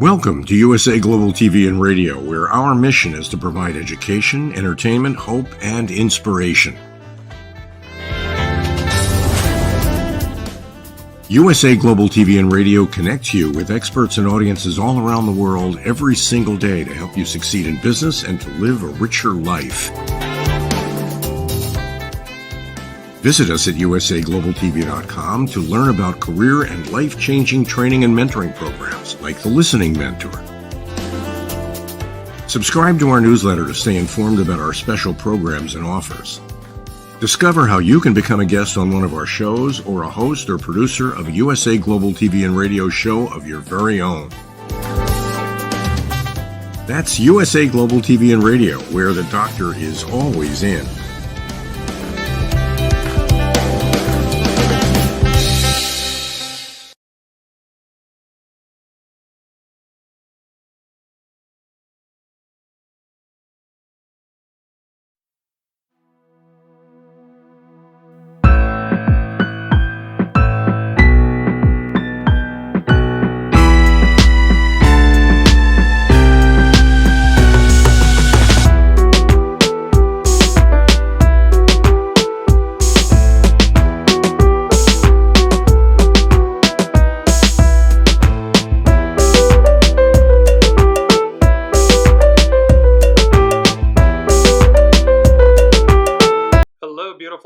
Welcome to USA Global TV and Radio, where our mission is to provide education, entertainment, hope, and inspiration. USA Global TV and Radio connects you with experts and audiences all around the world every single day to help you succeed in business and to live a richer life. Visit us at usaglobaltv.com to learn about career and life-changing training and mentoring programs like the Listening Mentor. Subscribe to our newsletter to stay informed about our special programs and offers. Discover how you can become a guest on one of our shows or a host or producer of a USA Global TV and Radio show of your very own. That's USA Global TV and Radio, where the doctor is always in.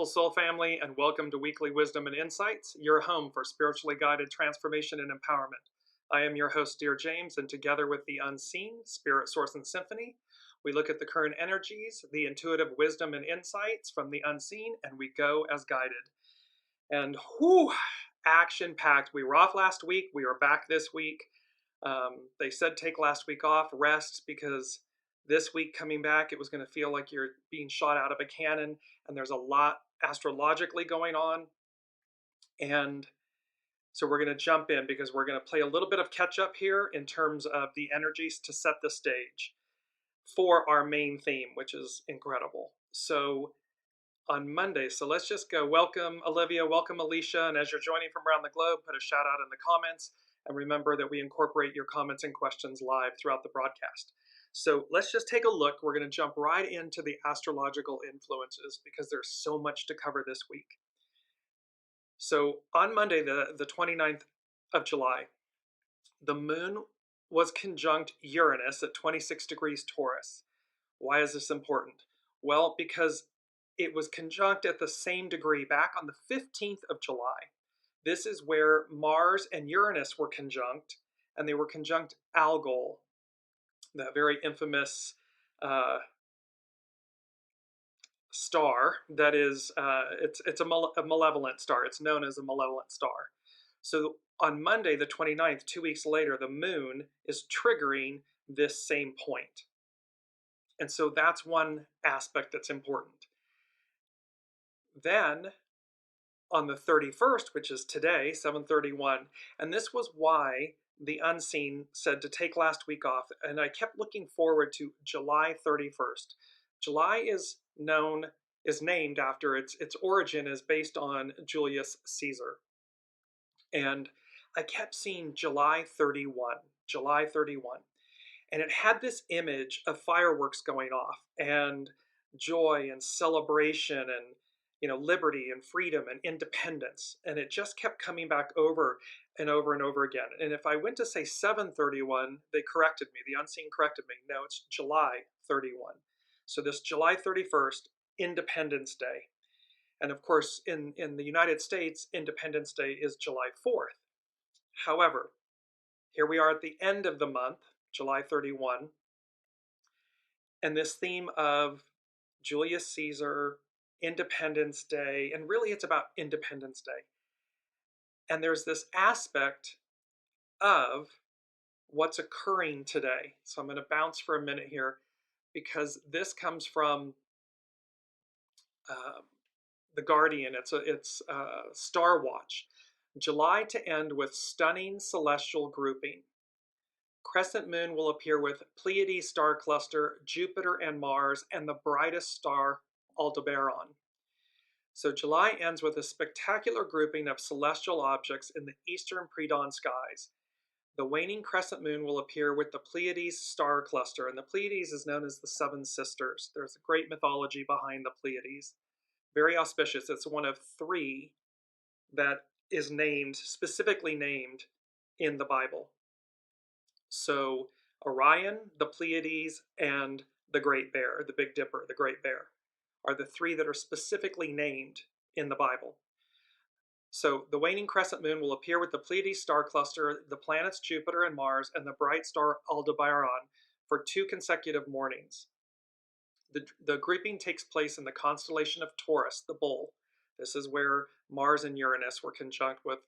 Soul family, and welcome to Weekly Wisdom and Insights, your home for spiritually guided transformation and empowerment. I am your host, Dearjames, and together with the unseen, Spirit, Source, and Symphony, we look at the current energies, the intuitive wisdom and insights from the unseen, and we go as guided. And action-packed. We were off last week. We are back this week. They said take last week off, rest, because this week coming back, it was going to feel like you're being shot out of a cannon, and there's a lot astrologically going on. And so we're going to jump in because we're going to play a little bit of catch up here in terms of the energies to set the stage for our main theme, which is incredible. So on Monday, so let's just go. Welcome, Olivia. Welcome, Alicia. And as you're joining from around the globe, put a shout out in the comments. And remember that we incorporate your comments and questions live throughout the broadcast. So let's just take a look. We're going to jump right into the astrological influences because there's so much to cover this week. So on Monday, the 29th of July, the moon was conjunct Uranus at 26 degrees Taurus. Why is this important? Well, because it was conjunct at the same degree back on the 15th of July. This is where Mars and Uranus were conjunct, and they were conjunct Algol, that very infamous star that is, it's a malevolent star. It's known as a malevolent star. So on Monday, the 29th, 2 weeks later, the moon is triggering this same point. And so that's one aspect that's important. Then on the 31st, which is today, 7/31, and this was why the unseen said to take last week off, and I kept looking forward to July 31st. July is named after its origin is based on Julius Caesar. And I kept seeing July 31, and it had this image of fireworks going off and joy and celebration and liberty and freedom and independence. And it just kept coming back over and over and over again. And if I went to say 7/31, they corrected me. The unseen corrected me. No, it's July 31. So this July 31st, Independence Day. And of course, in the United States, Independence Day is July 4th. However, here we are at the end of the month, July 31. And this theme of Julius Caesar, Independence Day, and really it's about Independence Day. And there's this aspect of what's occurring today. So I'm going to bounce for a minute here because this comes from The Guardian. It's STARWATCH. July to end with stunning celestial grouping. Crescent moon will appear with Pleiades star cluster, Jupiter and Mars, and the brightest star, Aldebaran. So July ends with a spectacular grouping of celestial objects in the eastern pre-dawn skies. The waning crescent moon will appear with the Pleiades star cluster, and the Pleiades is known as the Seven Sisters. There's a great mythology behind the Pleiades. Very auspicious. It's one of three that is named, specifically named in the Bible. So Orion, the Pleiades, and the Great Bear, the Big Dipper, the Great Bear, are the three that are specifically named in the Bible. So the waning crescent moon will appear with the Pleiades star cluster, the planets Jupiter and Mars, and the bright star Aldebaran for 2 consecutive mornings. The grouping takes place in the constellation of Taurus, the bull. This is where Mars and Uranus were conjunct with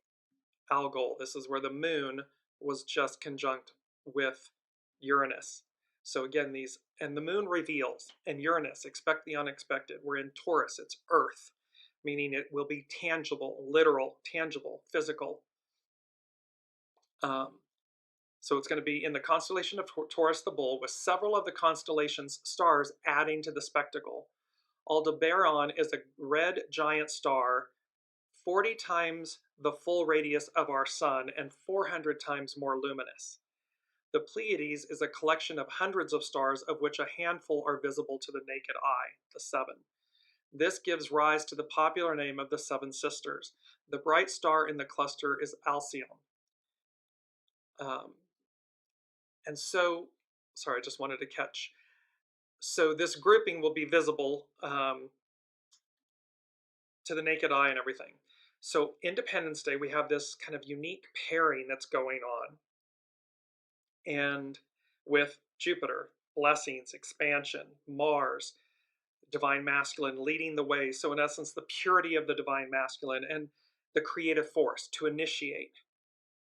Algol. This is where the moon was just conjunct with Uranus. So again, and the moon reveals, and Uranus, expect the unexpected. We're in Taurus, it's Earth, meaning it will be tangible, literal, tangible, physical. So it's going to be in the constellation of Taurus the bull, with several of the constellation's stars adding to the spectacle. Aldebaran is a red giant star, 40 times the full radius of our sun and 400 times more luminous. The Pleiades is a collection of hundreds of stars, of which a handful are visible to the naked eye, the 7. This gives rise to the popular name of the Seven Sisters. The bright star in the cluster is Alcyone. And so, sorry, I just wanted to catch. So this grouping will be visible to the naked eye and everything. So Independence Day, we have this kind of unique pairing that's going on. And with Jupiter, blessings, expansion, Mars, divine masculine leading the way. So in essence, the purity of the divine masculine and the creative force to initiate,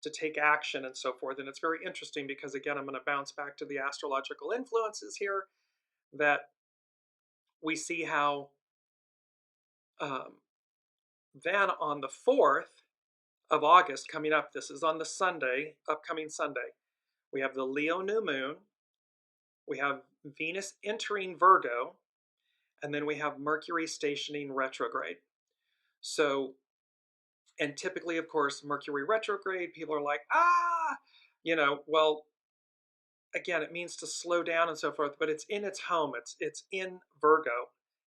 to take action and so forth. And it's very interesting because, again, I'm going to bounce back to the astrological influences here, that we see how then on the 4th of August coming up, this is on the Sunday, upcoming Sunday, we have the Leo new moon, we have Venus entering Virgo, and then we have Mercury stationing retrograde. So, and typically, of course, Mercury retrograde, people are like, well, again, it means to slow down and so forth, but it's in its home, it's in Virgo.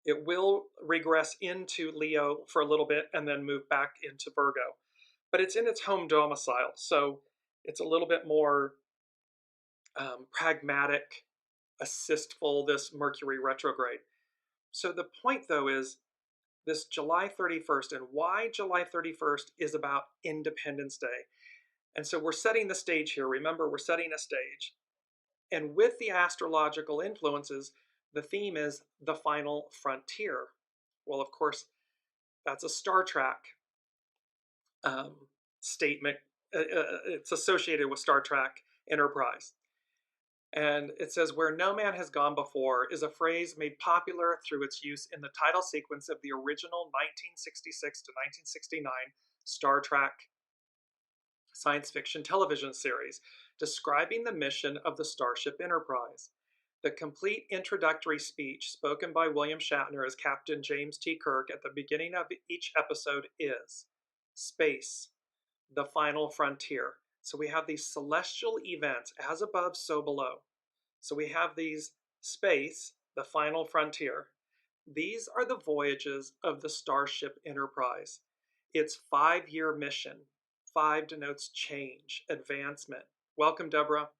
It will regress into Leo for a little bit and then move back into Virgo. But it's in its home domicile, so it's a little bit more pragmatic, assistful, this Mercury retrograde. So the point, though, is this July 31st, and why July 31st is about Independence Day. And so we're setting the stage here. Remember, we're setting a stage. And with the astrological influences, the theme is the final frontier. Well, of course, that's a Star Trek statement. It's associated with Star Trek Enterprise. And it says, where no man has gone before is a phrase made popular through its use in the title sequence of the original 1966 to 1969 Star Trek science fiction television series, describing the mission of the Starship Enterprise. The complete introductory speech spoken by William Shatner as Captain James T. Kirk at the beginning of each episode is space, the final frontier. So we have these celestial events, as above, so below. So we have these space, the final frontier. These are the voyages of the Starship Enterprise. Its 5-year mission. 5 denotes change, advancement. Welcome, Deborah.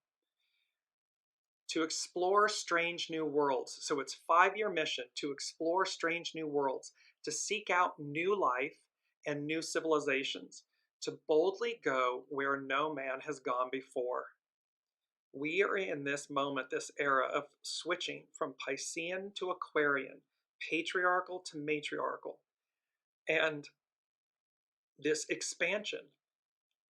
To explore strange new worlds. So it's 5-year mission to explore strange new worlds, to seek out new life and new civilizations, to boldly go where no man has gone before. We are in this moment, this era of switching from Piscean to Aquarian, patriarchal to matriarchal. And this expansion,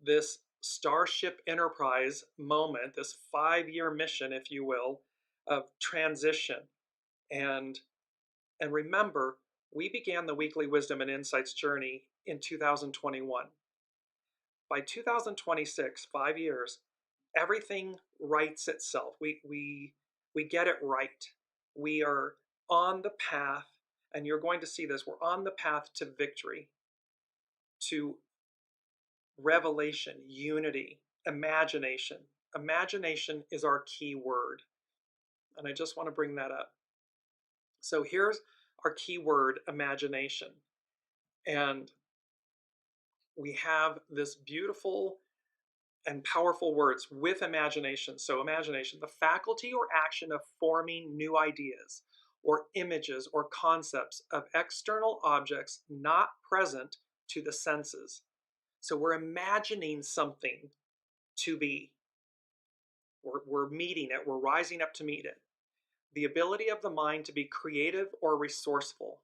this Starship Enterprise moment, this 5-year mission, if you will, of transition. And remember, we began the Weekly Wisdom and Insights journey in 2021. By 2026, 5 years, everything rights itself. We get it right. We are on the path, and you're going to see this, we're on the path to victory, to revelation, unity, imagination. Imagination is our key word, and I just want to bring that up. So here's our key word, imagination. And we have this beautiful and powerful words with imagination. So imagination, the faculty or action of forming new ideas or images or concepts of external objects not present to the senses. So we're imagining something to be. We're meeting it. We're rising up to meet it. The ability of the mind to be creative or resourceful.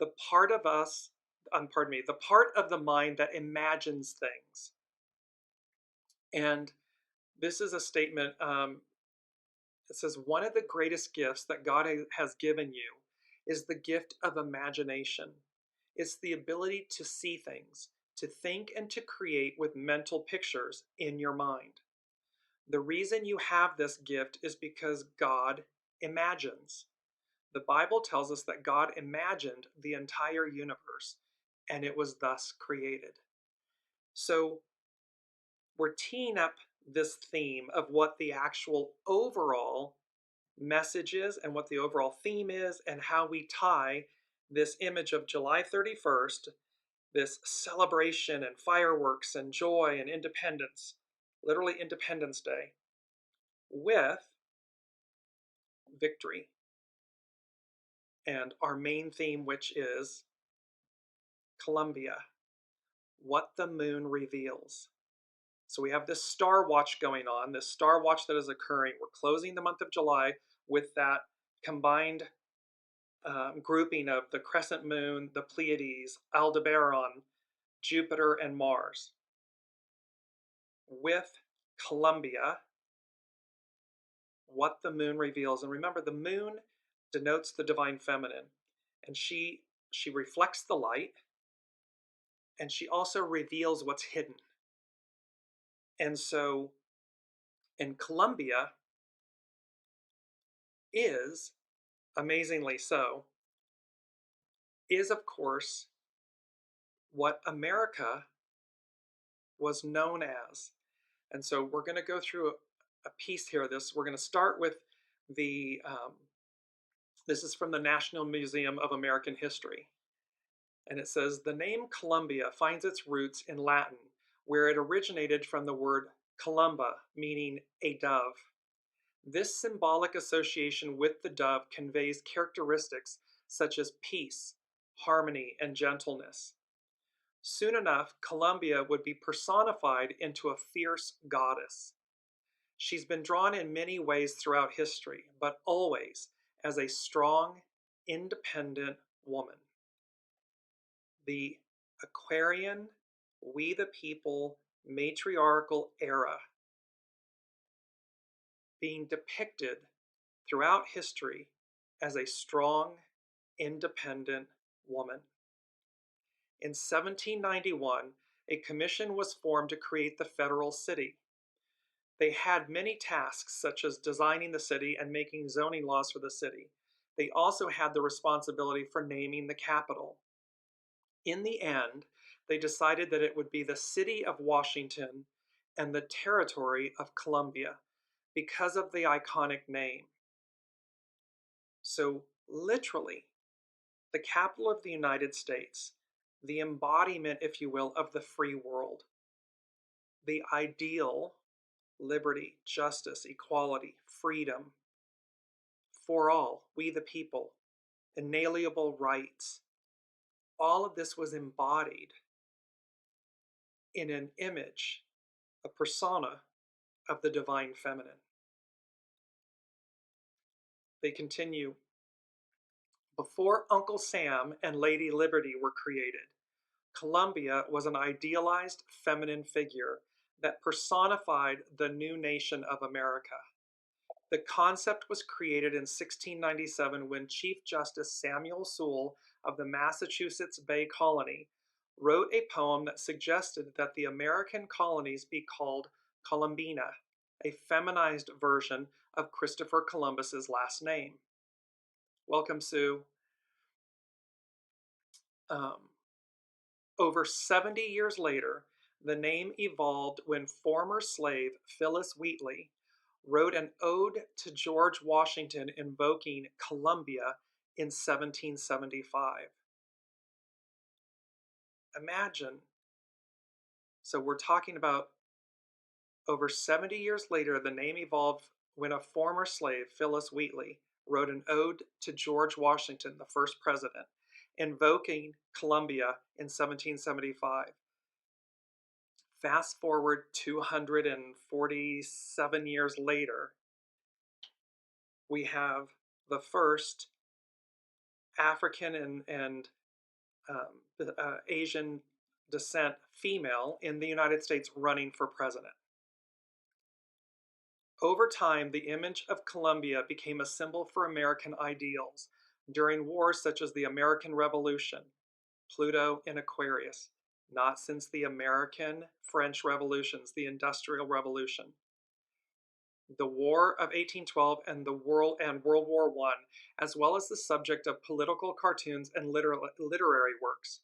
The part of us, the part of the mind that imagines things. And this is a statement, it says, one of the greatest gifts that God has given you is the gift of imagination. It's the ability to see things, to think and to create with mental pictures in your mind. The reason you have this gift is because God imagines. The Bible tells us that God imagined the entire universe, and it was thus created. So we're teeing up this theme of what the actual overall message is and what the overall theme is, and how we tie this image of July 31st, this celebration and fireworks and joy and independence, literally Independence Day, with victory. And our main theme, which is Columbia, what the moon reveals. So we have this star watch going on, this star watch that is occurring. We're closing the month of July with that combined grouping of the crescent moon, the Pleiades, Aldebaran, Jupiter, and Mars. With Columbia, what the moon reveals. And remember, the moon denotes the divine feminine, and she reflects the light, and she also reveals what's hidden. And so in Columbia is, amazingly so, is of course what America was known as. And so we're going to go through a piece here. We're going to start with the, this is from the National Museum of American History. And it says, the name Columbia finds its roots in Latin, where it originated from the word columba, meaning a dove. This symbolic association with the dove conveys characteristics such as peace, harmony, and gentleness. Soon enough, Columbia would be personified into a fierce goddess. She's been drawn in many ways throughout history, but always as a strong, independent woman. The Aquarian, we the people, matriarchal era being depicted throughout history as a strong, independent woman. In 1791, a commission was formed to create the federal city. They had many tasks, such as designing the city and making zoning laws for the city. They also had the responsibility for naming the capital. In the end, they decided that it would be the city of Washington and the territory of Columbia because of the iconic name. So literally, the capital of the United States, the embodiment, if you will, of the free world, the ideal, liberty, justice, equality, freedom for all, we the people, inalienable rights. All of this was embodied in an image, a persona of the divine feminine. They continue, before Uncle Sam and Lady Liberty were created, Columbia was an idealized feminine figure that personified the new nation of America. The concept was created in 1697 when Chief Justice Samuel Sewall of the Massachusetts Bay Colony wrote a poem that suggested that the American colonies be called Columbina, a feminized version of Christopher Columbus's last name. Welcome, Sue. Over 70 years later, The name evolved when former slave Phyllis Wheatley wrote an ode to George Washington invoking Columbia in 1775. Imagine. So we're talking about over 70 years later, the name evolved when a former slave, Phyllis Wheatley, wrote an ode to George Washington, the first president, invoking Columbia in 1775. Fast forward 247 years later, we have the first African and Asian descent female in the United States running for president. Over time, the image of Columbia became a symbol for American ideals during wars such as the American Revolution, Pluto in Aquarius, not since the American-French Revolutions, the Industrial Revolution, the War of 1812 and World War I, as well as the subject of political cartoons and literary works.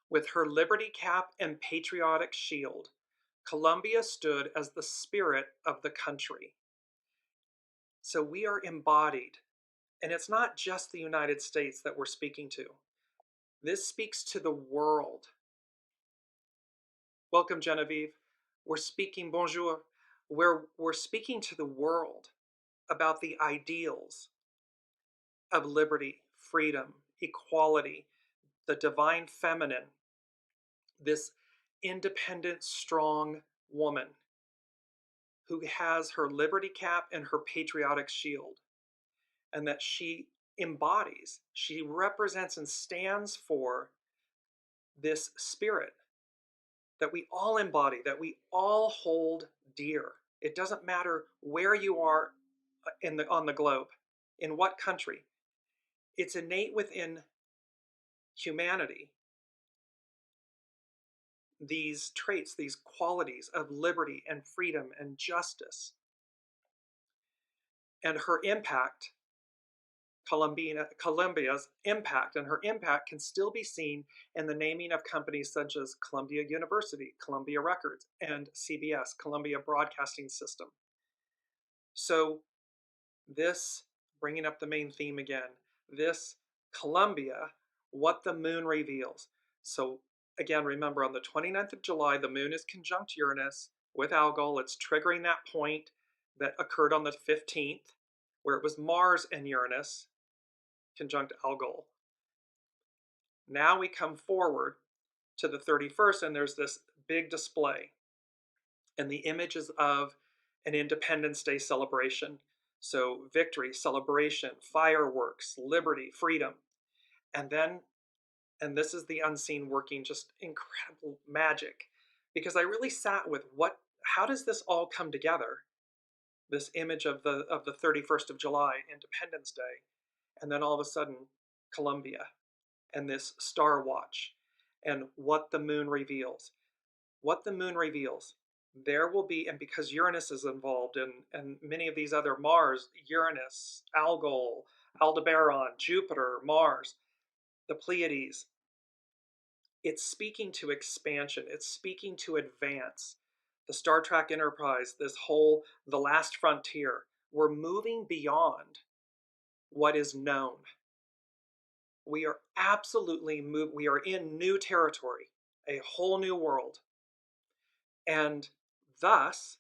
With her liberty cap and patriotic shield, Columbia stood as the spirit of the country. So we are embodied, and it's not just the United States that we're speaking to. This speaks to the world. Welcome, Genevieve. We're speaking, bonjour. We're speaking to the world about the ideals of liberty, freedom, equality, the divine feminine, this independent, strong woman who has her liberty cap and her patriotic shield, and that she embodies, she represents and stands for this spirit that we all embody, that we all hold dear. It doesn't matter where you are on the globe, in what country. It's innate within humanity, these traits, these qualities of liberty and freedom and justice. And her impact, Columbia's impact, and her impact can still be seen in the naming of companies such as Columbia University, Columbia Records, and CBS, Columbia Broadcasting System. So this, bringing up the main theme again, this Columbia, what the moon reveals. So again, remember, on the 29th of July, the moon is conjunct Uranus with Algol. It's triggering that point that occurred on the 15th, where it was Mars and Uranus conjunct Algol. Now we come forward to the 31st, and there's this big display. And the image is of an Independence Day celebration. So victory, celebration, fireworks, liberty, freedom. And this is the unseen working, just incredible magic. Because I really sat with how does this all come together? This image of the 31st of July, Independence Day, and then all of a sudden, Columbia, and this STARWATCH, and what the moon reveals. What the moon reveals, there will be, and because Uranus is involved, and many of these other Mars, Uranus, Algol, Aldebaran, Jupiter, Mars, the Pleiades, it's speaking to expansion, it's speaking to advance. The Star Trek Enterprise, the last frontier, we're moving beyond what is known. We are absolutely we are in new territory, a whole new world. And thus,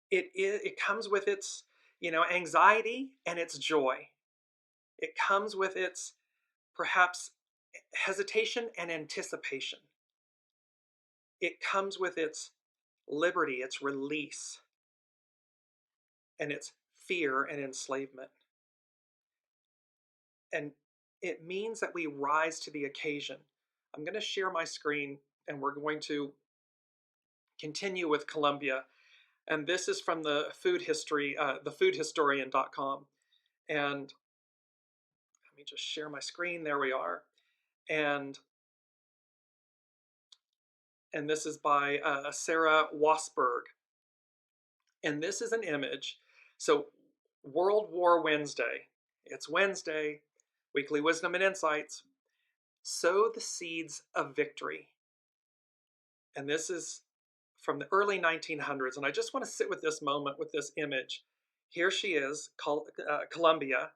it comes with its, anxiety and its joy. It comes with its, perhaps, hesitation and anticipation. It comes with its liberty, its release, and its fear and enslavement. And it means that we rise to the occasion. I'm going to share my screen, and we're going to continue with Columbia. And this is from the food history, thefoodhistorian.com. And let me just share my screen. There we are. And this is by Sarah Wasberg. And this is an image. So World War Wednesday. It's Wednesday, Weekly Wisdom and Insights. Sow the seeds of victory. And this is from the early 1900s. And I just want to sit with this moment, with this image. Here she is, Columbia.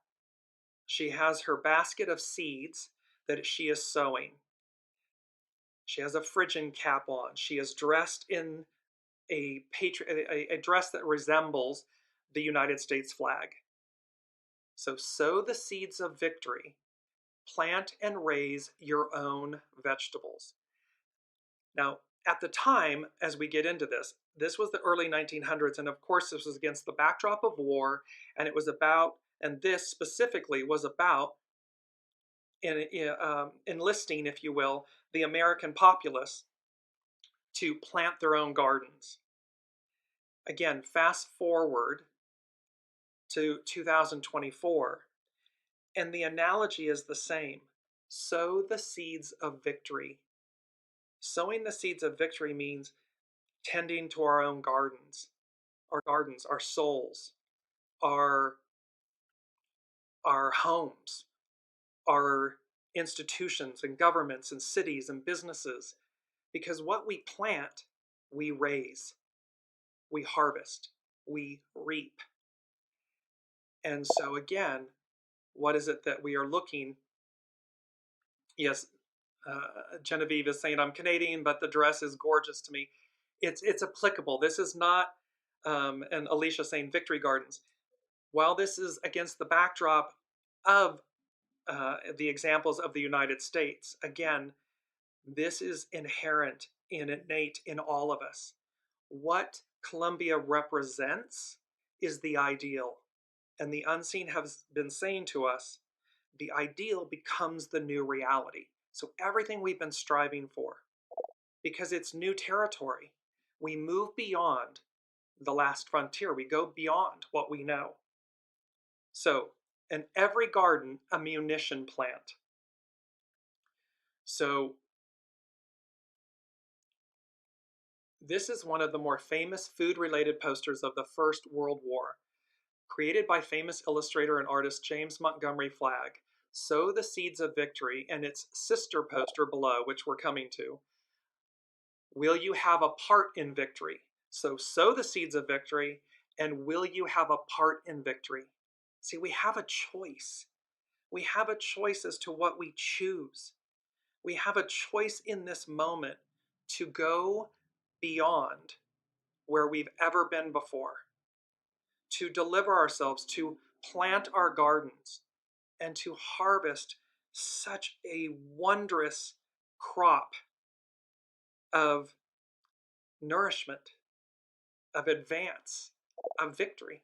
She has her basket of seeds that she is sowing. She has a Phrygian cap on. She is dressed in a dress that resembles the United States flag. So sow the seeds of victory. Plant and raise your own vegetables. Now, at the time, as we get into this, this was the early 1900s, and of course this was against the backdrop of war, and it was about, and this specifically was about enlisting, if you will, the American populace to plant their own gardens. Again, fast forward to 2024, and the analogy is the same. Sow the seeds of victory. Sowing the seeds of victory means tending to our own gardens, our souls, our homes, our institutions and governments and cities and businesses. Because what we plant, we raise, we harvest, we reap. And so again, what is it that we are looking? Yes, Genevieve is saying, I'm Canadian, but the dress is gorgeous to me. It's applicable. This is not, and Alicia saying Victory Gardens. While this is against the backdrop of the examples of the United States, again, this is inherent and innate in all of us. What Columbia represents is the ideal. And the unseen has been saying to us, the ideal becomes the new reality. So everything we've been striving for, because it's new territory, we move beyond the last frontier. We go beyond what we know. So in every garden, a munition plant. So this is one of the more famous food-related posters of the First World War, created by famous illustrator and artist James Montgomery Flagg. Sow the seeds of victory, and its sister poster below, which we're coming to. Will you have a part in victory? So sow the seeds of victory, and will you have a part in victory? See, we have a choice. We have a choice as to what we choose. We have a choice in this moment to go beyond where we've ever been before, to deliver ourselves, to plant our gardens, and to harvest such a wondrous crop of nourishment, of advance, of victory.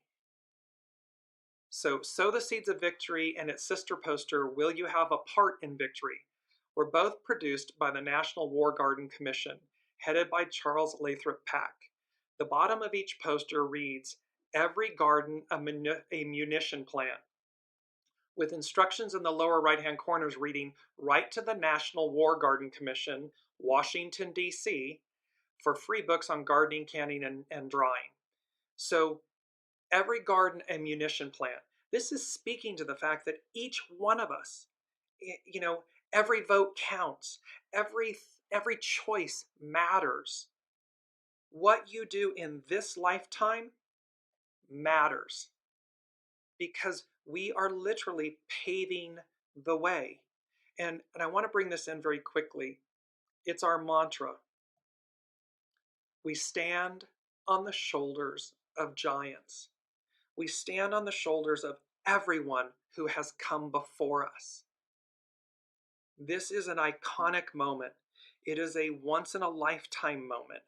So sow the seeds of victory, and its sister poster, Will You Have a Part in Victory, were both produced by the National War Garden Commission, headed by Charles Lathrop Pack. The bottom of each poster reads, Every garden a munition plant, with instructions in the lower right-hand corners reading, Write to the National War Garden Commission, Washington, D.C., for free books on gardening, canning, and drying. So every garden a munition plant. This is speaking to the fact that each one of us, every vote counts. Every choice matters. What you do in this lifetime matters, because we are literally paving the way. And I want to bring this in very quickly. It's our mantra. We stand on the shoulders of giants. We stand on the shoulders of everyone who has come before us. This is an iconic moment. It is a once-in-a-lifetime moment.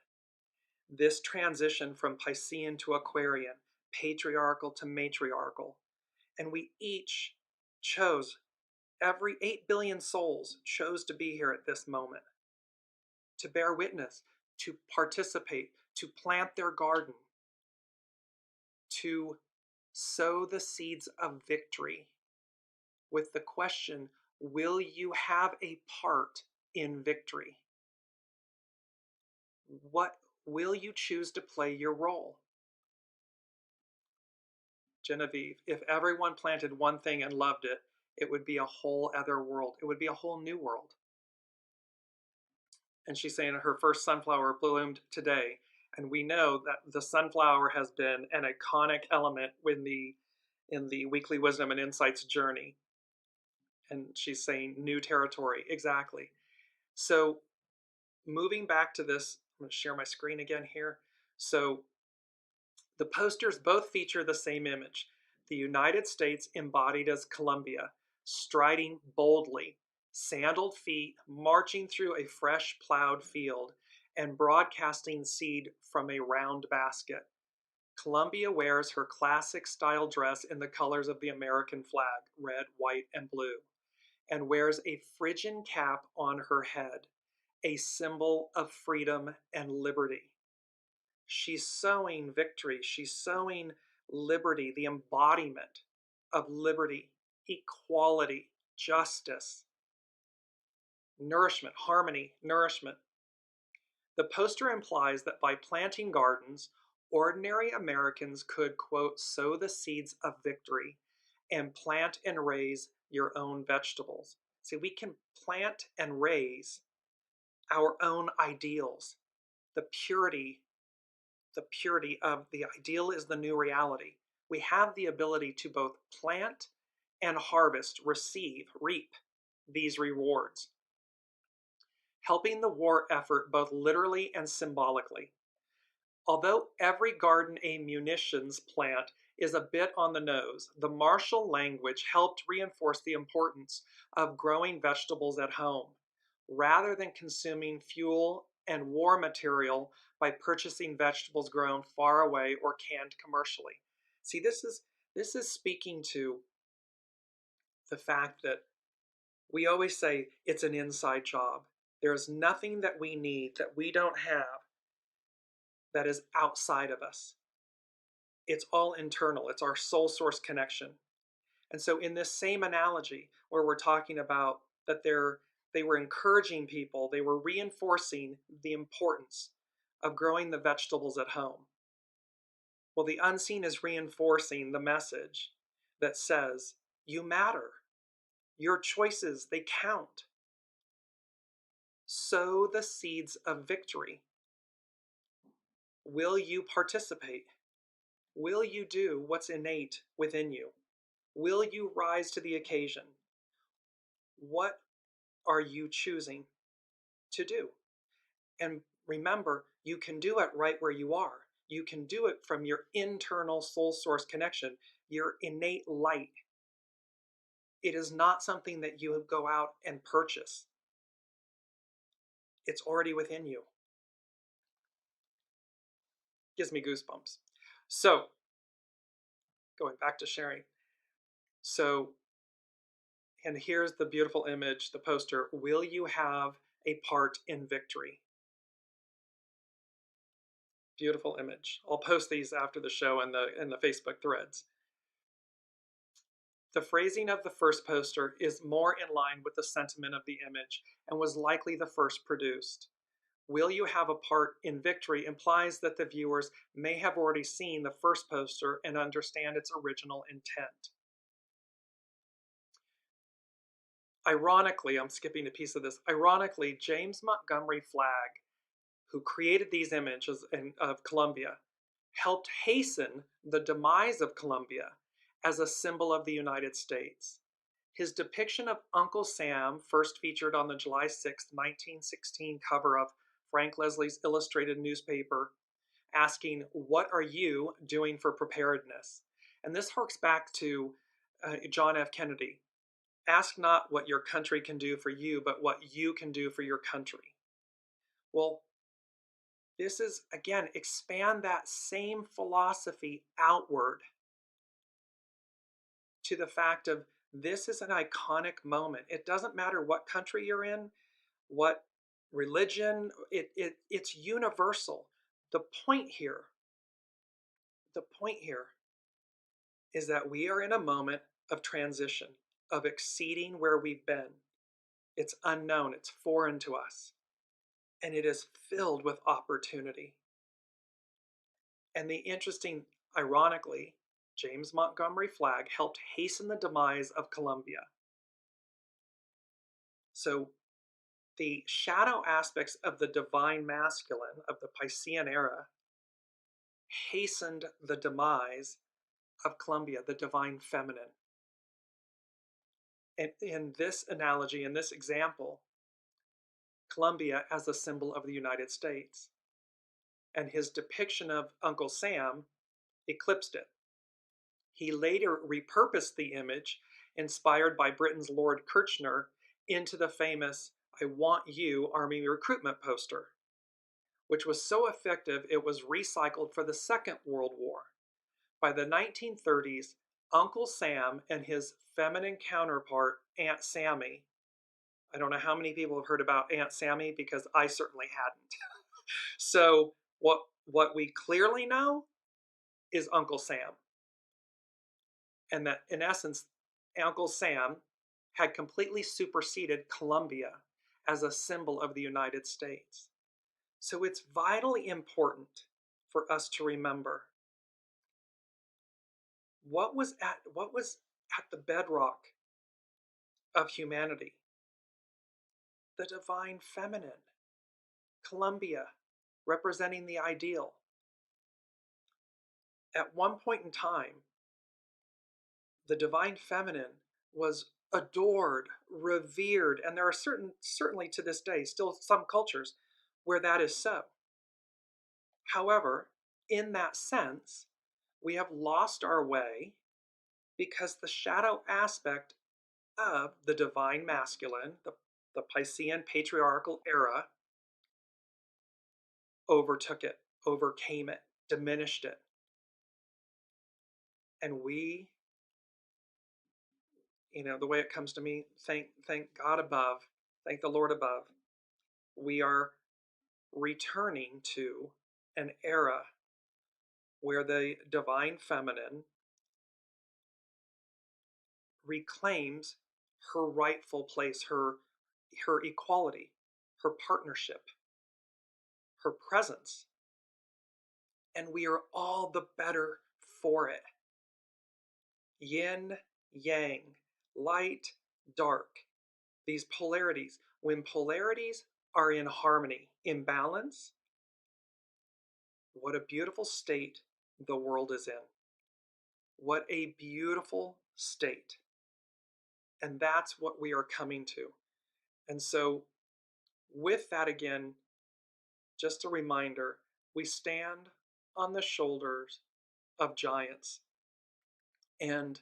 This transition from Piscean to Aquarian, patriarchal to matriarchal. And we each chose, every 8 billion souls chose to be here at this moment, to bear witness, to participate, to plant their garden, to sow the seeds of victory with the question, will you have a part in victory? What will you choose to play your role? Genevieve, if everyone planted one thing and loved it, it would be a whole other world. It would be a whole new world. And she's saying her first sunflower bloomed today. And we know that the sunflower has been an iconic element in the Weekly Wisdom and Insights journey. And she's saying new territory. Exactly. So moving back to this, I'm going to share my screen again here. So the posters both feature the same image, the United States embodied as Columbia, striding boldly, sandaled feet marching through a fresh plowed field and broadcasting seed from a round basket. Columbia wears her classic style dress in the colors of the American flag, red, white, and blue, and wears a Phrygian cap on her head, a symbol of freedom and liberty. She's sowing victory. She's sowing liberty, the embodiment of liberty, equality, justice, nourishment, harmony, nourishment. The poster implies that by planting gardens, ordinary Americans could, quote, sow the seeds of victory and plant and raise your own vegetables. See, we can plant and raise our own ideals, the purity of the ideal is the new reality. We have the ability to both plant and harvest, receive, reap these rewards, helping the war effort both literally and symbolically. Although every garden a munitions plant is a bit on the nose, the martial language helped reinforce the importance of growing vegetables at home, rather than consuming fuel and war material by purchasing vegetables grown far away or canned commercially. See, this is speaking to the fact that we always say it's an inside job. There's nothing that we need that we don't have that is outside of us. It's all internal. It's our soul source connection. And so in this same analogy where we're talking about that they were encouraging people, they were reinforcing the importance of growing the vegetables at home. Well, the unseen is reinforcing the message that says, you matter. Your choices, they count. Sow the seeds of victory. Will you participate? Will you do what's innate within you? Will you rise to the occasion? What are you choosing to do? And remember, you can do it right where you are. You can do it from your internal soul source connection, your innate light. It is not something that you go out and purchase. It's already within you. Gives me goosebumps. So, going back to sharing. So, and here's the beautiful image, the poster. Will you have a part in victory? Beautiful image. I'll post these after the show in the Facebook threads. The phrasing of the first poster is more in line with the sentiment of the image and was likely the first produced. Will you have a part in victory implies that the viewers may have already seen the first poster and understand its original intent. Ironically, I'm skipping a piece of this. Ironically, James Montgomery Flagg, who created these images of Columbia, helped hasten the demise of Columbia as a symbol of the United States. His depiction of Uncle Sam, first featured on the July 6, 1916 cover of Frank Leslie's illustrated newspaper, asking, "What are you doing for preparedness?" And this harks back to John F. Kennedy. Ask not what your country can do for you, but what you can do for your country. Well, this is, again, expand that same philosophy outward to the fact of this is an iconic moment. It doesn't matter what country you're in, what religion, it's universal. The point here is that we are in a moment of transition, of exceeding where we've been. It's unknown, it's foreign to us, and it is filled with opportunity. And the interesting, ironically, James Montgomery Flagg helped hasten the demise of Columbia. So the shadow aspects of the divine masculine of the Piscean era hastened the demise of Columbia, the divine feminine. And in this analogy, in this example, Columbia as a symbol of the United States, and his depiction of Uncle Sam eclipsed it. He later repurposed the image, inspired by Britain's Lord Kirchner, into the famous "I Want You" Army recruitment poster, which was so effective it was recycled for the Second World War. By the 1930s, Uncle Sam and his feminine counterpart, Aunt Sammy — I don't know how many people have heard about Aunt Sammy, because I certainly hadn't. So what we clearly know is Uncle Sam. And that, in essence, Uncle Sam had completely superseded Columbia as a symbol of the United States. So it's vitally important for us to remember what was at the bedrock of humanity. The divine feminine, Columbia, representing the ideal. At one point in time, the divine feminine was adored, revered, and there are certainly to this day, still some cultures where that is so. However, in that sense, we have lost our way because the shadow aspect of the divine masculine, the Piscean patriarchal era, overtook it, overcame it, diminished it. And we, the way it comes to me, thank God above, thank the Lord above, we are returning to an era where the divine feminine reclaims her rightful place, her equality, her partnership, her presence. And we are all the better for it. Yin, yang, light, dark, these polarities. When polarities are in harmony, in balance, what a beautiful state the world is in. What a beautiful state. And that's what we are coming to. And so, with that, again, just a reminder, we stand on the shoulders of giants. And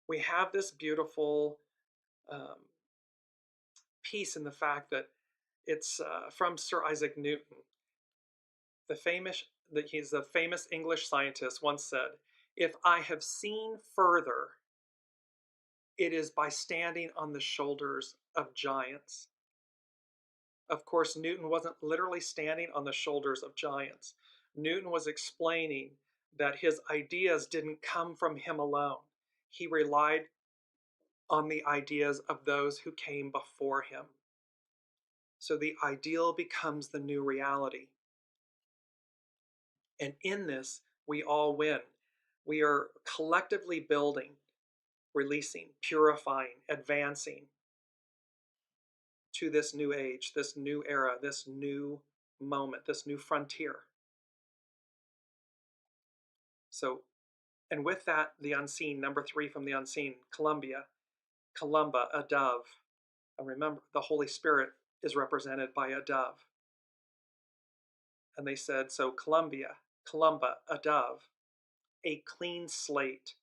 we have this beautiful piece in the fact that it's from Sir Isaac Newton. He's a famous English scientist, once said, "If I have seen further, it is by standing on the shoulders of giants." Of course, Newton wasn't literally standing on the shoulders of giants. Newton was explaining that his ideas didn't come from him alone. He relied on the ideas of those who came before him. So the ideal becomes the new reality. And in this, we all win. We are collectively building, releasing, purifying, advancing to this new age, this new era, this new moment, this new frontier. So, and with that, the unseen, number 3 from the unseen, Columbia, Columba, a dove. And remember, the Holy Spirit is represented by a dove. And they said, so Columbia, Columba, a dove, a clean slate,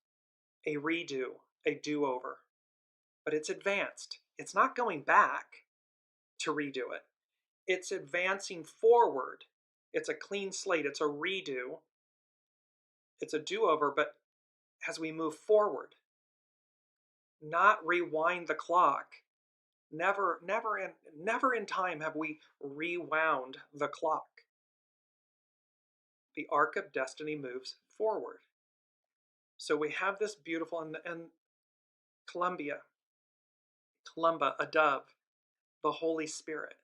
a redo, a do-over. But it's advanced. It's not going back to redo it. It's advancing forward. It's a clean slate. It's a redo. It's a do-over, but as we move forward, not rewind the clock. Never in time have we rewound the clock. The arc of destiny moves forward. So we have this beautiful, and Columba, a dove, the Holy Spirit.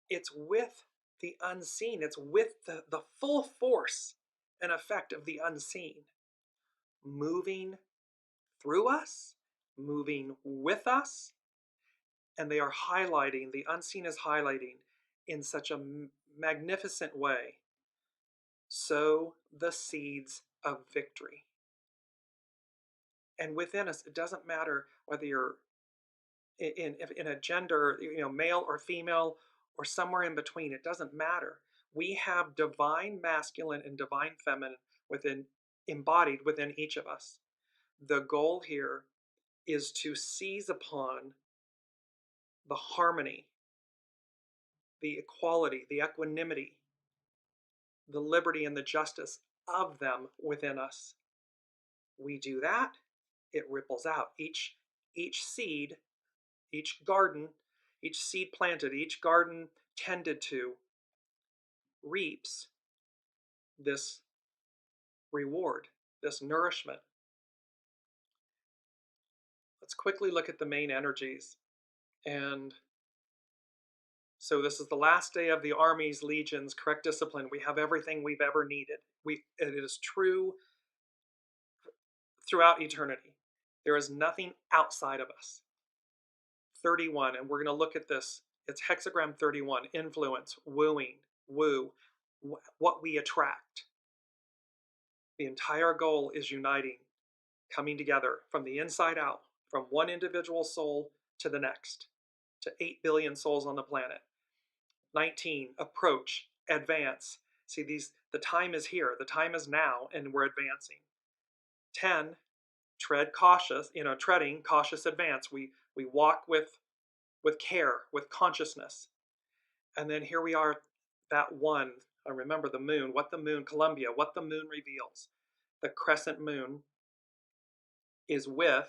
It's with the unseen. It's with the full force and effect of the unseen, moving through us, moving with us, and they are highlighting, the unseen is highlighting in such a magnificent way. Sow the seeds of victory. And within us, it doesn't matter whether you're in a gender, male or female, or somewhere in between. It doesn't matter. We have divine masculine and divine feminine embodied within each of us. The goal here is to seize upon the harmony, the equality, the equanimity, the liberty, and the justice of them within us. We do that, it ripples out. Each seed, each garden, each seed planted, each garden tended to, reaps this reward, this nourishment. Let's quickly look at the main energies. And so this is the last day of the armies, legions, correct discipline. We have everything we've ever needed. It is true throughout eternity. There is nothing outside of us. 31, and we're going to look at this. It's hexagram 31, influence, wooing, woo, what we attract. The entire goal is uniting, coming together from the inside out, from one individual soul to the next, to 8 billion souls on the planet. 19, approach, advance. See, the time is here, the time is now, and we're advancing. 10, tread cautious, treading, cautious advance. We walk with care, with consciousness. And then here we are, that one. I remember the moon, Columbia, what the moon reveals. The crescent moon is with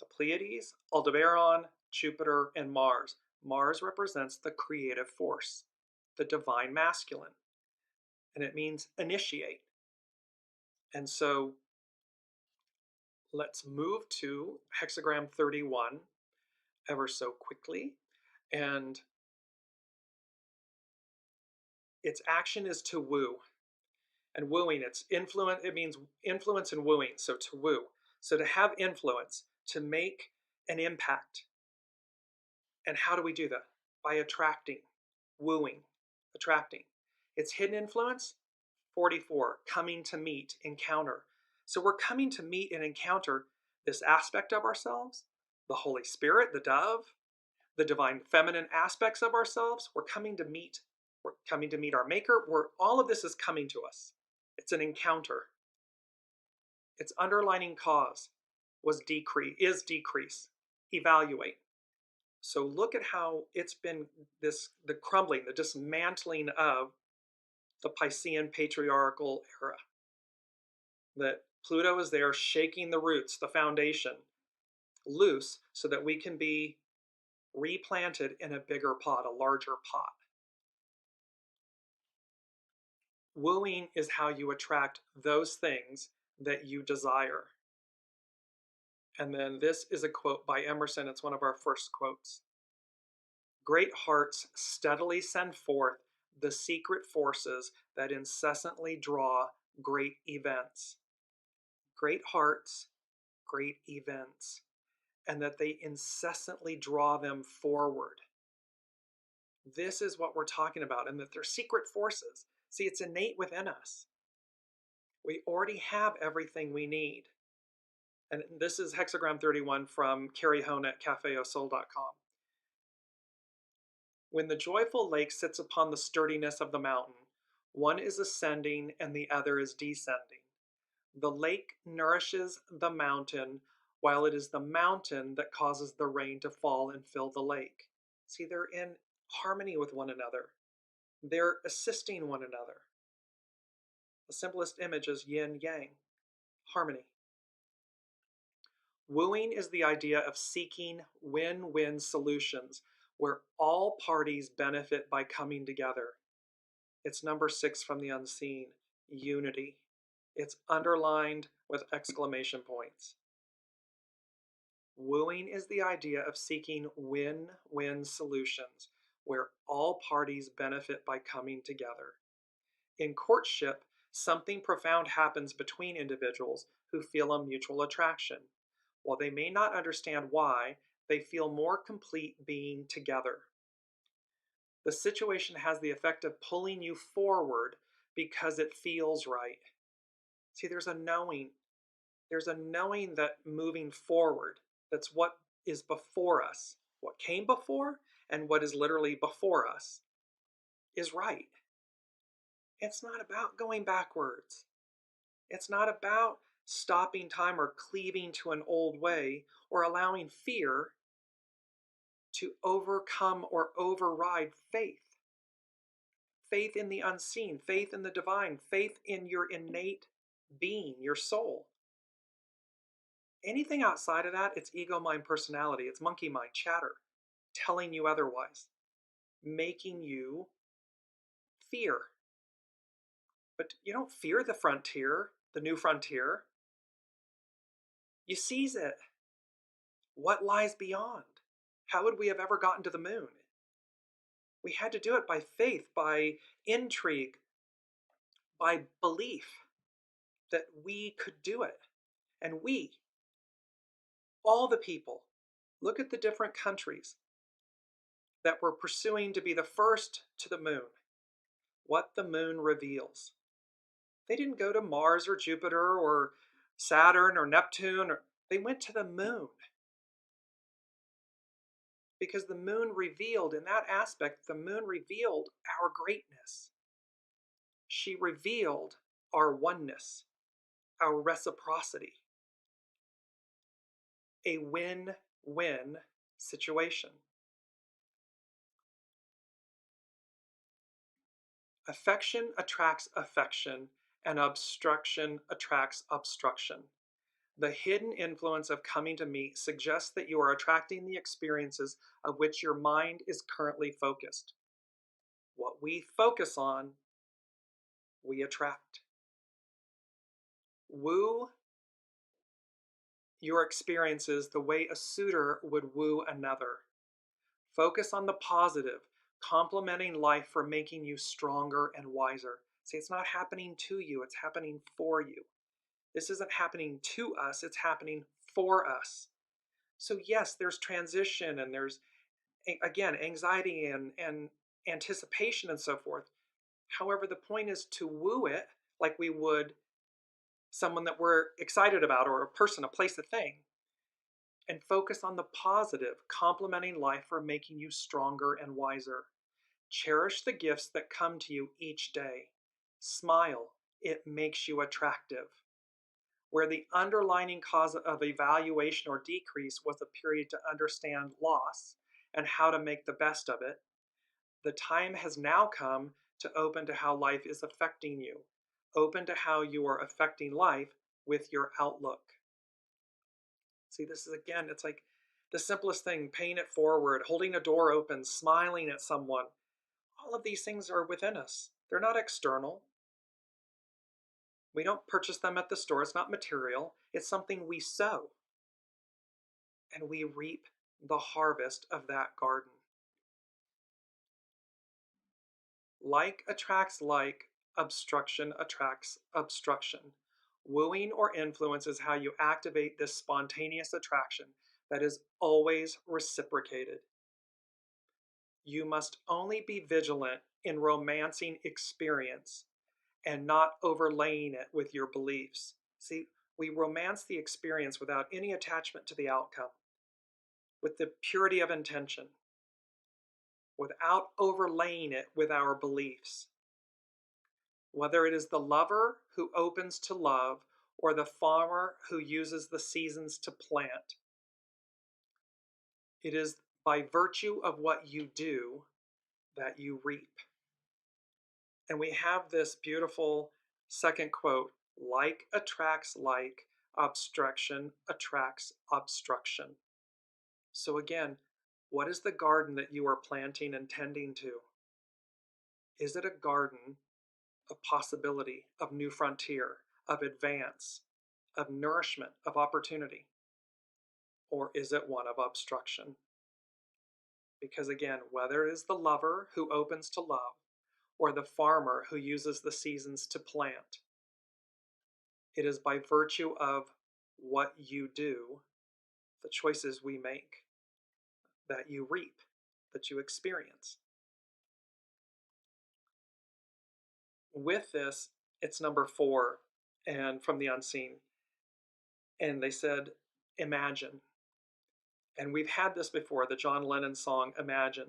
the Pleiades, Aldebaran, Jupiter, and Mars. Mars represents the creative force, the divine masculine, and it means initiate. And so let's move to hexagram 31 ever so quickly. And its action is to woo. And wooing, it means influence and wooing, so to woo. So to have influence, to make an impact. And how do we do that? By attracting, wooing, attracting. Its hidden influence, 44, coming to meet, encounter. So we're coming to meet and encounter this aspect of ourselves, the Holy Spirit, the dove, the divine feminine aspects of ourselves. We're coming to meet our maker. All of this is coming to us. It's an encounter. Its underlining cause is decrease, evaluate. So look at how it's been the crumbling, the dismantling of the Piscean patriarchal era. That Pluto is there shaking the roots, the foundation, loose, so that we can be replanted in a bigger pot, a larger pot. Wooing is how you attract those things that you desire. And then this is a quote by Emerson. It's one of our first quotes. Great hearts steadily send forth the secret forces that incessantly draw great events. Great hearts, great events, and that they incessantly draw them forward. This is what we're talking about, and that they're secret forces. See, it's innate within us. We already have everything we need. And this is hexagram 31 from Carrie Hone at cafeausoul.com. When the joyful lake sits upon the sturdiness of the mountain, one is ascending and the other is descending. The lake nourishes the mountain, while it is the mountain that causes the rain to fall and fill the lake. See, they're in harmony with one another. They're assisting one another. The simplest image is yin-yang, harmony. Wooing is the idea of seeking win-win solutions where all parties benefit by coming together. It's number 6 from the unseen, unity. It's underlined with exclamation points. Wooing is the idea of seeking win-win solutions where all parties benefit by coming together. In courtship, something profound happens between individuals who feel a mutual attraction. While they may not understand why, They feel more complete being together. The situation has the effect of pulling you forward because it feels right. See, there's a knowing. There's a knowing that moving forward, that's what is before us. What came before and what is literally before us is right. It's not about going backwards. It's not about stopping time or cleaving to an old way or allowing fear to overcome or override faith. Faith in the unseen, faith in the divine, faith in your innate being, your soul. Anything outside of that, it's ego, mind, personality, it's monkey mind, chatter, telling you otherwise, making you fear. But you don't fear the frontier, the new frontier. You seize it. What lies beyond? How would we have ever gotten to the moon? We had to do it by faith, by intrigue, by belief that we could do it. And we, all the people, look at the different countries that were pursuing to be the first to the moon. What the moon reveals. They didn't go to Mars or Jupiter or Saturn or Neptune. They went to the moon. Because the moon revealed, in that aspect, the moon revealed our greatness. She revealed our oneness, our reciprocity. A win-win situation. Affection attracts affection, and obstruction attracts obstruction. The hidden influence of coming to meet suggests that you are attracting the experiences of which your mind is currently focused. What we focus on, we attract. Woo your experiences the way a suitor would woo another. Focus on the positive, complimenting life for making you stronger and wiser. See, it's not happening to you, it's happening for you. This isn't happening to us, it's happening for us. So yes, there's transition and there's, again, anxiety and anticipation and so forth. However, the point is to woo it like we would someone that we're excited about, or a person, a place, a thing, and focus on the positive, complimenting life for making you stronger and wiser. Cherish the gifts that come to you each day. Smile, it makes you attractive. Where the underlying cause of evaluation or decrease was a period to understand loss and how to make the best of it, the time has now come to open to how life is affecting you. Open to how you are affecting life with your outlook. See, this is, again, it's like the simplest thing, paying it forward, holding a door open, smiling at someone. All of these things are within us. They're not external. We don't purchase them at the store. It's not material. It's something we sow. And we reap the harvest of that garden. Like attracts like, obstruction attracts obstruction. Wooing or influence is how you activate this spontaneous attraction that is always reciprocated. You must only be vigilant in romancing experience and not overlaying it with your beliefs. See, we romance the experience without any attachment to the outcome, with the purity of intention, without overlaying it with our beliefs. Whether it is the lover who opens to love or the farmer who uses the seasons to plant, it is by virtue of what you do that you reap. And we have this beautiful second quote, like attracts like, obstruction attracts obstruction. So again, what is the garden that you are planting and tending to? Is it a garden of possibility, of new frontier, of advance, of nourishment, of opportunity? Or is it one of obstruction? Because again, whether it is the lover who opens to love or the farmer who uses the seasons to plant, it is by virtue of what you do, the choices we make. that you reap, that you experience. With this, it's number 4, and from the unseen. And they said, imagine. And we've had this before, the John Lennon song, Imagine.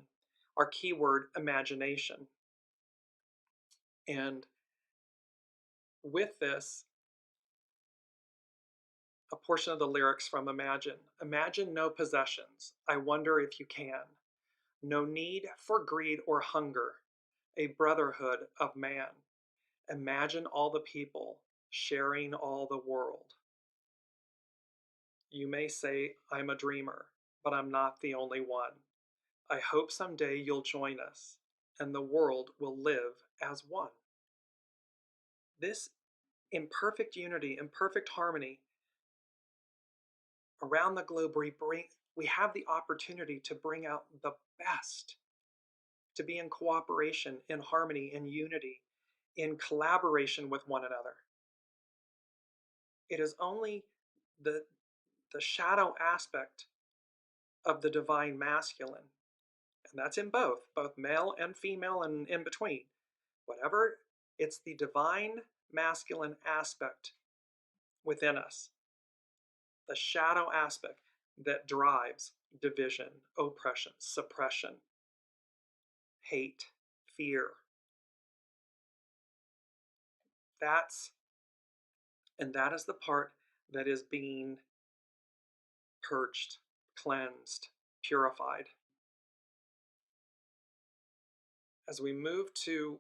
Our keyword, imagination. And with this, a portion of the lyrics from Imagine. Imagine no possessions. I wonder if you can. No need for greed or hunger. A brotherhood of man. Imagine all the people sharing all the world. You may say I'm a dreamer, but I'm not the only one. I hope someday you'll join us, and the world will live as one. This imperfect unity, imperfect harmony, around the globe, we have the opportunity to bring out the best, to be in cooperation, in harmony, in unity, in collaboration with one another. It is only the shadow aspect of the divine masculine, and that's in both male and female and in between. Whatever, it's the divine masculine aspect within us, the shadow aspect that drives division, oppression, suppression, hate, fear. That is the part that is being purged, cleansed, purified. As we move to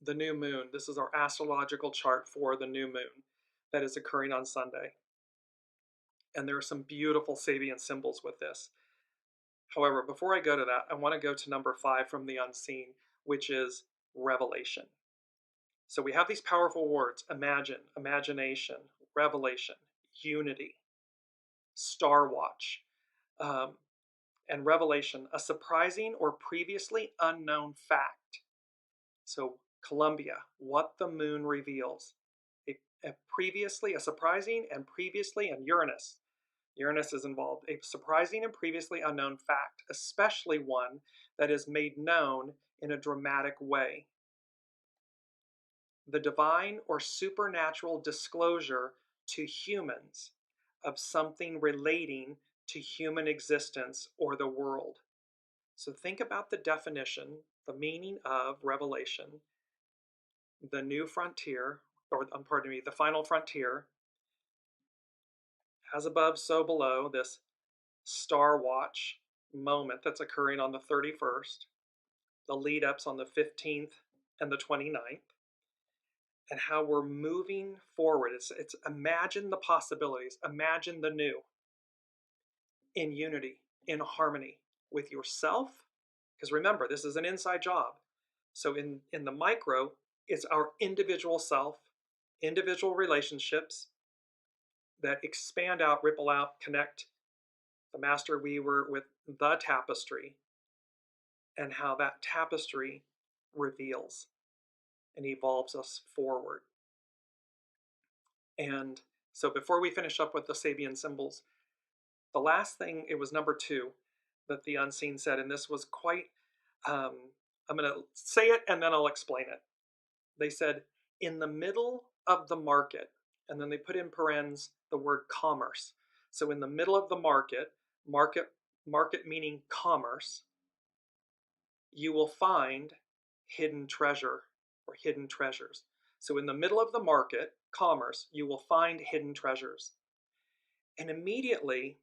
the new moon, this is our astrological chart for the new moon that is occurring on Sunday. And there are some beautiful Sabian symbols with this. However, before I go to that, I want to go to number 5 from the unseen, which is revelation. So we have these powerful words: imagine, imagination, revelation, unity, STARWATCH, and revelation, a surprising or previously unknown fact. So Columbia, what the moon reveals. A surprising and previously, and Uranus is involved, a surprising and previously unknown fact, especially one that is made known in a dramatic way. The divine or supernatural disclosure to humans of something relating to human existence or the world. So think about the definition, the meaning of revelation, the new frontier, or pardon me, the final frontier, as above, so below, this STARWATCH moment that's occurring on the 31st, the lead-ups on the 15th and the 29th, and how we're moving forward. It's imagine the possibilities, imagine the new, in unity, in harmony with yourself, because remember, this is an inside job. So in the micro, it's our individual self, individual relationships that expand out, ripple out, connect the master weaver with the tapestry, and how that tapestry reveals and evolves us forward. And so before we finish up with the Sabian symbols, the last thing, it was number 2 that the unseen said, and this was quite, I'm going to say it and then I'll explain it. They said, in the middle of the market, and then they put in parens the word commerce. So in the middle of the market meaning commerce, you will find hidden treasure or hidden treasures. So in the middle of the market, commerce, you will find hidden treasures. And immediately,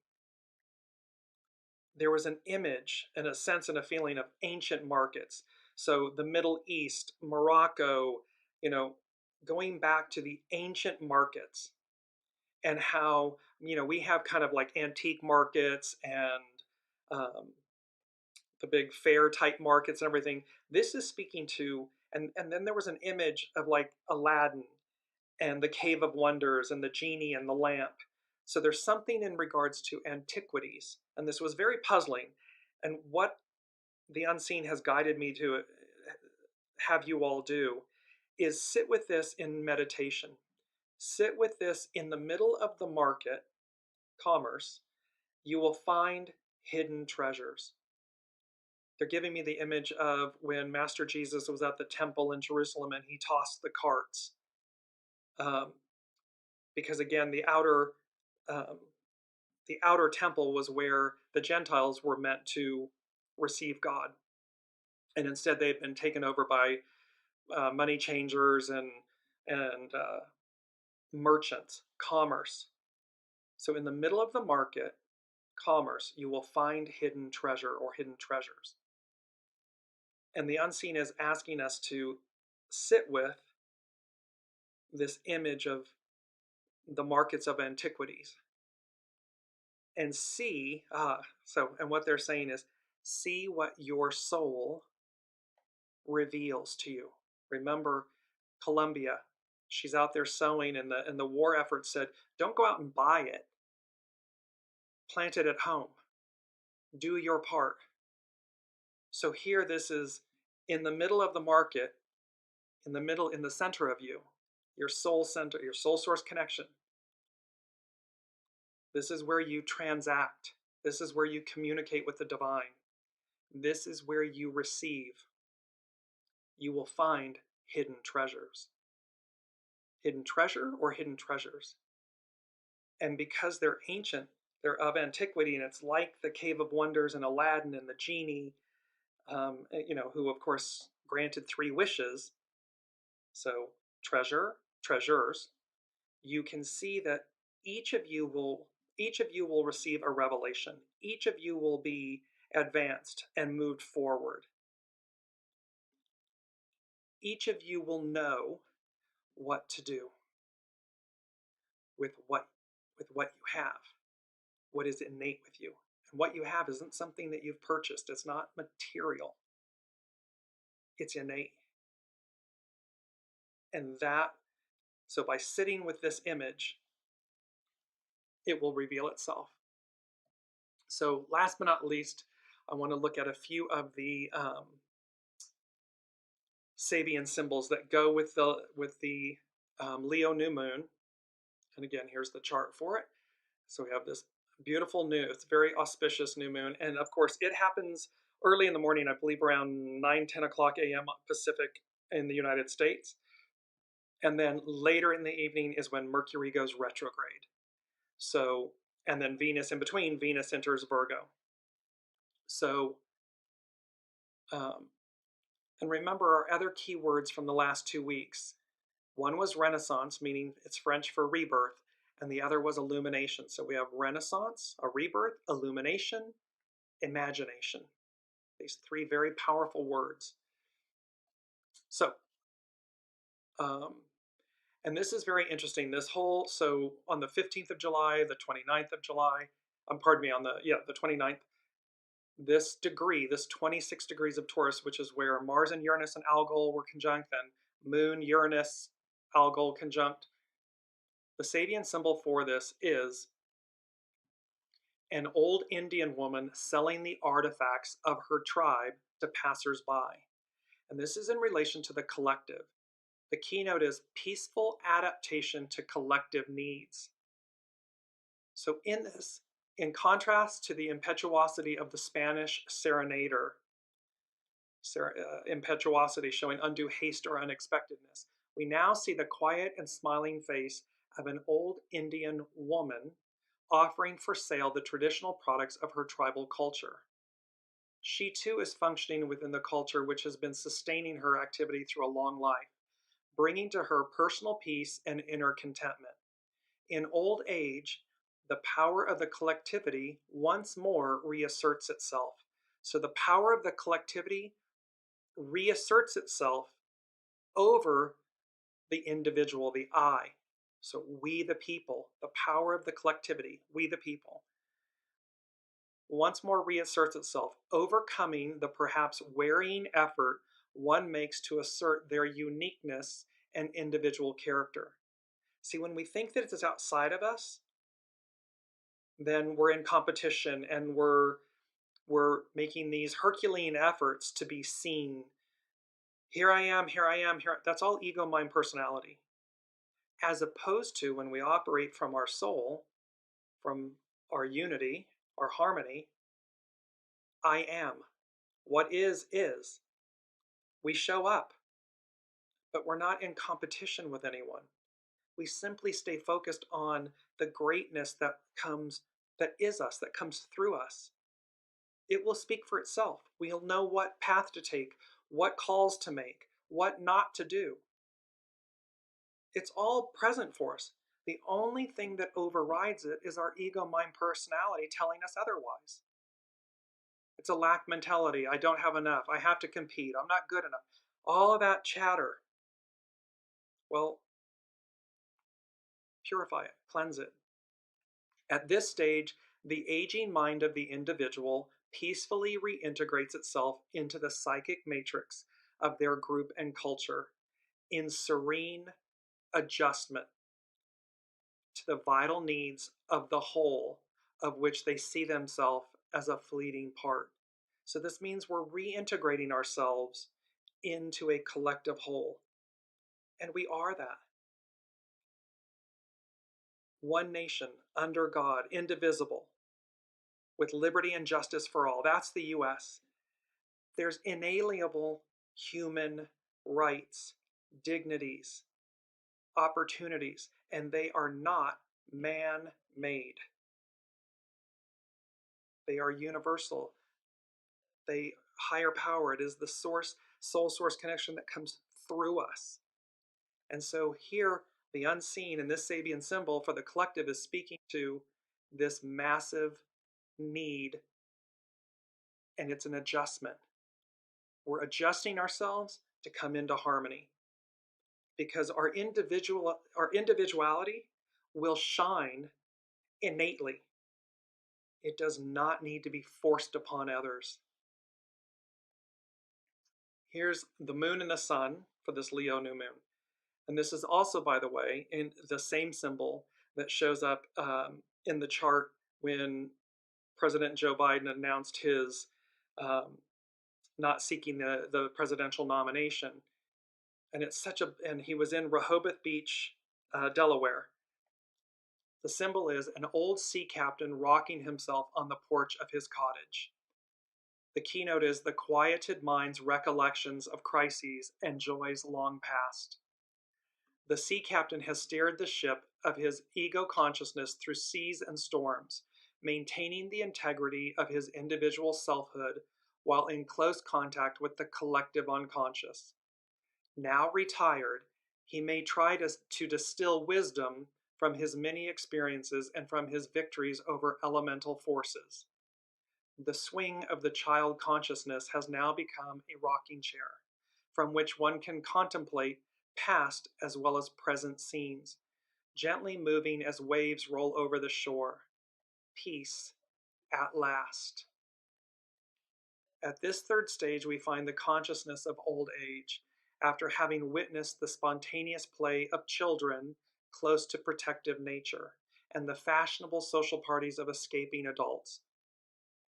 there was an image and a sense and a feeling of ancient markets. So the Middle East, Morocco, going back to the ancient markets, and how, we have kind of like antique markets and the big fair type markets and everything. This is speaking to, and then there was an image of like Aladdin and the Cave of Wonders and the genie and the lamp. So there's something in regards to antiquities, and this was very puzzling. And what the unseen has guided me to have you all do is sit with this in meditation. Sit with this in the middle of the market, commerce. you will find hidden treasures. They're giving me the image of when Master Jesus was at the temple in Jerusalem and he tossed the carts. Because again, um, the outer temple was where the Gentiles were meant to receive God, and instead they've been taken over by money changers and merchants, commerce. So in the middle of the market, commerce, you will find hidden treasure or hidden treasures. And the unseen is asking us to sit with this image of the markets of antiquities and see, and what they're saying is, see what your soul reveals to you. Remember Columbia, she's out there sewing, and the war effort said, don't go out and buy it. Plant it at home. Do your part. So here, this is in the middle of the market, in the center of you, your soul center, your soul source connection. This is where you transact. This is where you communicate with the divine. This is where you receive. You will find hidden treasures. Hidden treasure or hidden treasures. And because they're ancient, they're of antiquity, and it's like the Cave of Wonders and Aladdin and the genie, who of course granted 3 wishes. So treasures. You can see that each of you will receive a revelation. Each of you will be advanced and moved forward. Each of you will know what to do with what you have, what is innate with you. And what you have isn't something that you've purchased. It's not material. It's innate. And so by sitting with this image, it will reveal itself. So last but not least, I want to look at a few of the Sabian symbols that go with the Leo new moon. And again, here's the chart for it. So we have this beautiful it's very auspicious new moon. And of course, it happens early in the morning, I believe around 9-10 o'clock a.m. Pacific in the United States. And then later in the evening is when Mercury goes retrograde. So, and then Venus in between, Venus enters Virgo. So, and remember our other keywords from the last 2 weeks. One was Renaissance, meaning it's French for rebirth, and the other was illumination. So we have Renaissance, a rebirth, illumination, imagination. These 3 very powerful words. So, and this is very interesting. So on the 15th of July, the 29th of July, on the 29th, this 26 degrees of Taurus, which is where Mars and Uranus and Algol were conjunct, and Moon, Uranus, Algol conjunct. The Sabian symbol for this is an old Indian woman selling the artifacts of her tribe to passers-by. And this is in relation to the collective. The keynote is peaceful adaptation to collective needs. So in this, in contrast to the impetuosity of the Spanish serenader, impetuosity showing undue haste or unexpectedness, we now see the quiet and smiling face of an old Indian woman offering for sale the traditional products of her tribal culture. She too is functioning within the culture which has been sustaining her activity through a long life, bringing to her personal peace and inner contentment. In old age, the power of the collectivity once more reasserts itself. So the power of the collectivity reasserts itself over the individual, the I. So we the people, the power of the collectivity, we the people, once more reasserts itself, overcoming the perhaps wearying effort one makes to assert their uniqueness and individual character. See, when we think that it's outside of us, then we're in competition and we're making these Herculean efforts to be seen. Here I am, here I am, here. That's all ego, mind, personality. As opposed to when we operate from our soul, from our unity, or harmony. I am. What is. We show up, but we're not in competition with anyone. We simply stay focused on the greatness that is us, that comes through us. It will speak for itself. We'll know what path to take, what calls to make, what not to do. It's all present for us. The only thing that overrides it is our ego mind personality telling us otherwise. It's a lack mentality. I don't have enough. I have to compete. I'm not good enough. All of that chatter. Well, purify it, cleanse it. At this stage, the aging mind of the individual peacefully reintegrates itself into the psychic matrix of their group and culture in serene adjustment to the vital needs of the whole, of which they see themselves as a fleeting part. So this means we're reintegrating ourselves into a collective whole. And we are that. One nation, under God, indivisible, with liberty and justice for all. That's the U.S. There's inalienable human rights, dignities, opportunities, and they are not man-made. They are universal. They higher power. It is the source, soul source connection that comes through us. And so here, the unseen in this Sabian symbol for the collective is speaking to this massive need, and it's an adjustment. We're adjusting ourselves to come into harmony, because our individuality will shine innately. It does not need to be forced upon others. Here's the moon and the sun for this Leo new moon. And this is also, by the way, in the same symbol that shows up in the chart when President Joe Biden announced his not seeking the presidential nomination. And and he was in Rehoboth Beach, Delaware. The symbol is an old sea captain rocking himself on the porch of his cottage. The keynote is the quieted mind's recollections of crises and joys long past. The sea captain has steered the ship of his ego consciousness through seas and storms, maintaining the integrity of his individual selfhood while in close contact with the collective unconscious. Now retired, he may try to distill wisdom from his many experiences and from his victories over elemental forces. The swing of the child consciousness has now become a rocking chair, from which one can contemplate past as well as present scenes, gently moving as waves roll over the shore. Peace at last. At this third stage, we find the consciousness of old age, after having witnessed the spontaneous play of children close to protective nature, and the fashionable social parties of escaping adults.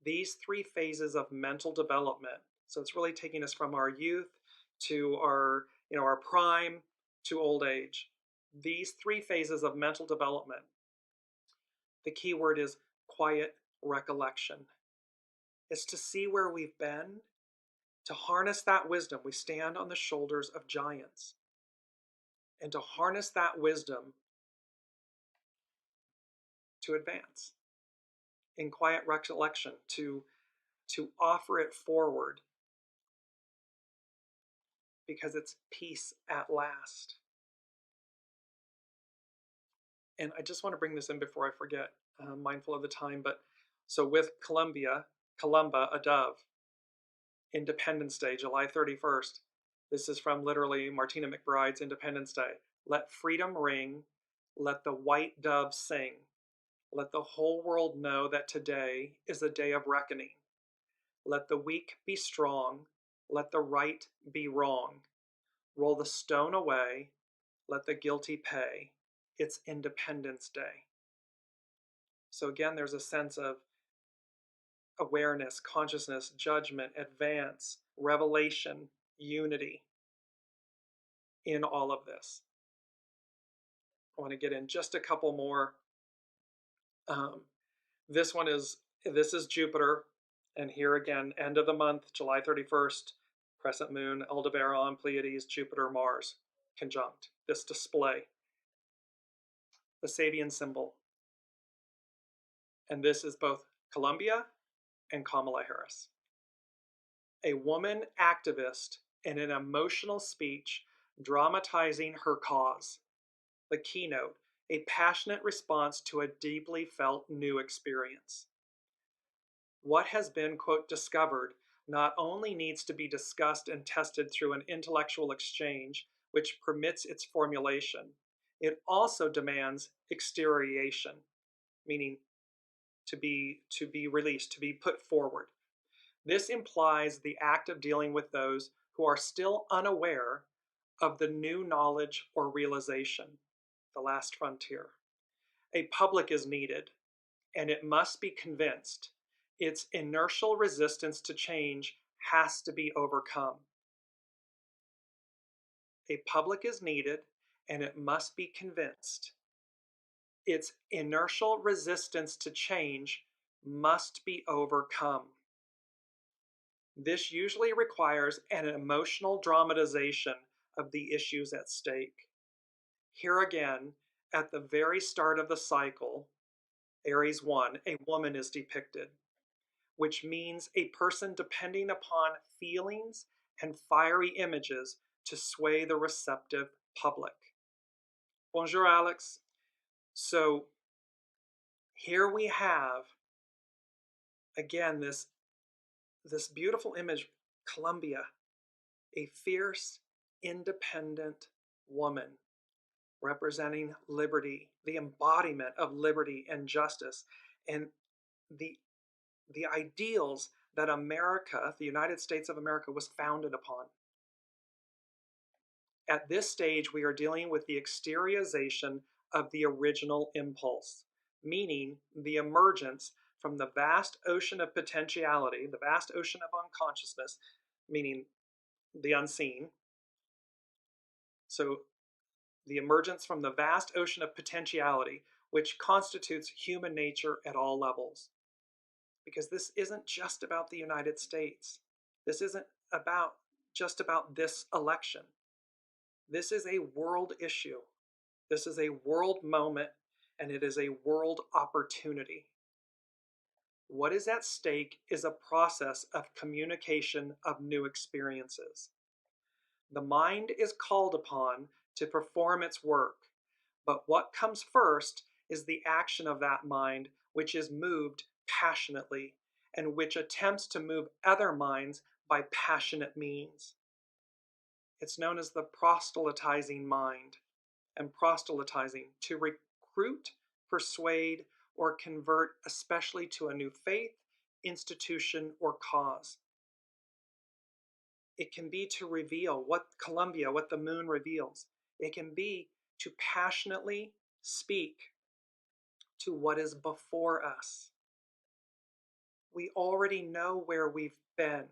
These three phases of mental development, so it's really taking us from our youth to our prime to old age. These three phases of mental development, the key word is quiet recollection. It's to see where we've been, to harness that wisdom. We stand on the shoulders of giants. And to harness that wisdom to advance in quiet recollection, to offer it forward, because it's peace at last. And I just want to bring this in before I forget, mindful of the time, but so with Columba, a dove, Independence Day, July 31st. This is from literally Martina McBride's Independence Day. Let freedom ring, let the white dove sing. Let the whole world know that today is a day of reckoning. Let the weak be strong, let the right be wrong. Roll the stone away, let the guilty pay. It's Independence Day. So again, there's a sense of awareness, consciousness, judgment, advance, revelation, unity in all of this. I want to get in just a couple more. This one is This is Jupiter, and here again, end of the month, July 31st, crescent moon, Aldebaran, Pleiades, Jupiter, Mars, conjunct. This display, the Sabian symbol. And this is both Columbia and Kamala Harris. A woman activist in an emotional speech dramatizing her cause. The keynote, a passionate response to a deeply felt new experience. What has been, quote, discovered not only needs to be discussed and tested through an intellectual exchange which permits its formulation, it also demands exterioration, meaning to be released, to be put forward. This implies the act of dealing with those who are still unaware of the new knowledge or realization, the last frontier. A public is needed, and it must be convinced. Its inertial resistance to change has to be overcome. A public is needed, and it must be convinced. Its inertial resistance to change must be overcome. This usually requires an emotional dramatization of the issues at stake. Here again, at the very start of the cycle, Aries 1, a woman is depicted, which means a person depending upon feelings and fiery images to sway the receptive public. Bonjour, Alex. So here we have, again, this beautiful image, Columbia, a fierce, independent woman representing liberty, the embodiment of liberty and justice, and the ideals that America, the United States of America, was founded upon. At this stage, we are dealing with the exteriorization of the original impulse, meaning the emergence from the vast ocean of potentiality, the vast ocean of unconsciousness, meaning the unseen. So the emergence from the vast ocean of potentiality, which constitutes human nature at all levels. Because this isn't just about the United States. This isn't just about this election. This is a world issue. This is a world moment, and it is a world opportunity. What is at stake is a process of communication of new experiences. The mind is called upon to perform its work, but what comes first is the action of that mind, which is moved passionately and which attempts to move other minds by passionate means. It's known as the proselytizing mind, and proselytizing, to recruit, persuade, or convert, especially to a new faith, institution, or cause. It can be to reveal what the moon reveals. It can be to passionately speak to what is before us. We already know where we've been.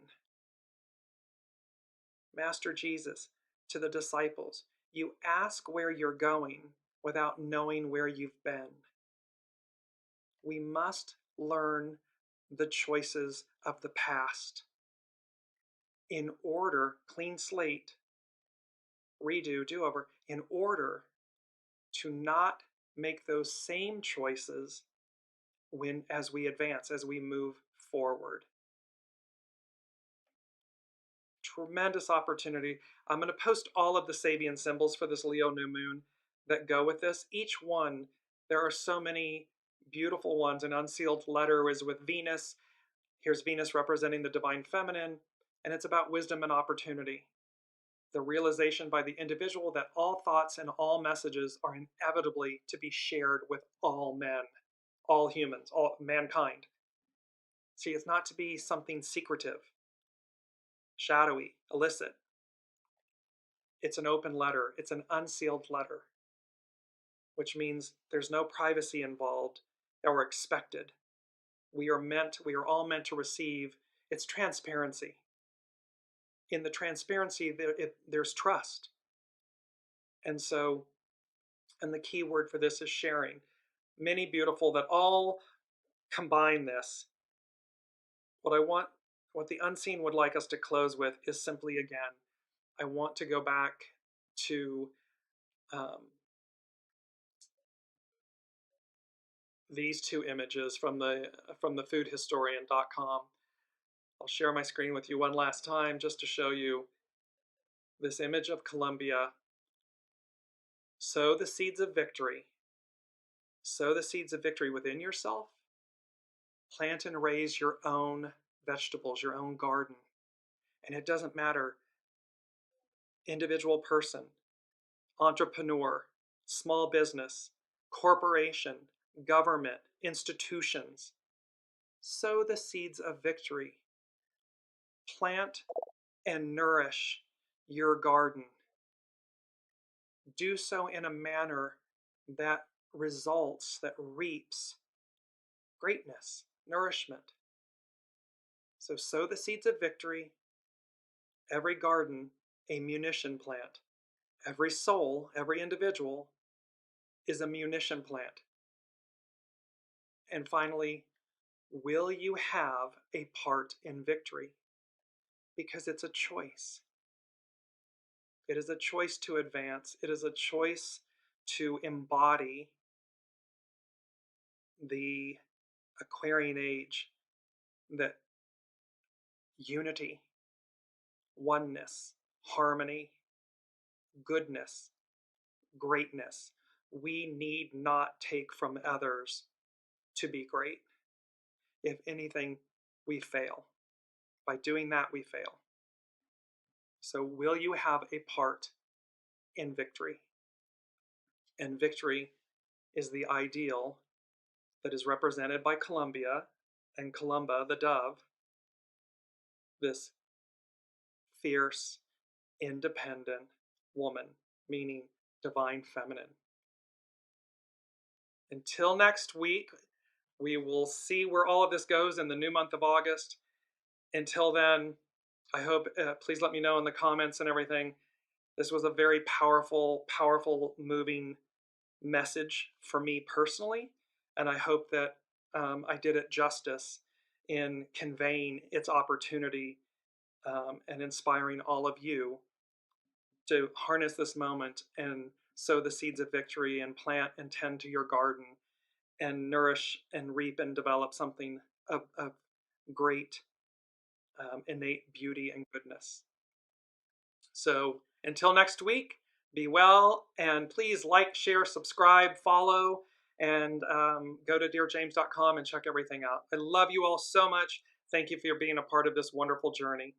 Master Jesus, to the disciples, you ask where you're going without knowing where you've been. We must learn the choices of the past in order, clean slate, redo, do-over, in order to not make those same choices as we advance, as we move forward. Tremendous opportunity. I'm going to post all of the Sabian symbols for this Leo new moon that go with this. Each one, there are so many beautiful ones. An unsealed letter is with Venus. Here's Venus representing the divine feminine, and it's about wisdom and opportunity. The realization by the individual that all thoughts and all messages are inevitably to be shared with all men, all humans, all mankind. See, it's not to be something secretive, shadowy, illicit. It's an open letter. It's an unsealed letter, which means there's no privacy involved or expected. We are all meant to receive. It's transparency. In the transparency, there's trust. And the key word for this is sharing. Many beautiful that all combine this. what the unseen would like us to close with is simply, again, I want to go back to these two images from the foodhistorian.com. I'll share my screen with you one last time just to show you this image of Colombia. Sow the seeds of victory. Sow the seeds of victory within yourself. Plant and raise your own vegetables, your own garden. And it doesn't matter, individual person, entrepreneur, small business, corporation, government, institutions. Sow the seeds of victory. Plant and nourish your garden. Do so in a manner that results, that reaps greatness, nourishment. So sow the seeds of victory. Every garden, a munition plant. Every soul, every individual is a munition plant. And finally, will you have a part in victory? Because it's a choice. It is a choice to advance. It is a choice to embody the Aquarian age, that unity, oneness, harmony, goodness, greatness. We need not take from others to be great. If anything, we fail. By doing that, we fail. So will you have a part in victory? And victory is the ideal that is represented by Columbia and Columba, the dove, this fierce, independent woman, meaning divine feminine. Until next week, we will see where all of this goes in the new month of August. Until then, I hope, please let me know in the comments and everything. This was a very powerful, moving message for me personally, and I hope that I did it justice in conveying its opportunity and inspiring all of you to harness this moment and sow the seeds of victory and plant and tend to your garden and nourish and reap and develop something of great innate beauty and goodness. So until next week, be well, and please like, share, subscribe, follow, and go to dearjames.com and check everything out. I love you all so much. Thank you for being a part of this wonderful journey.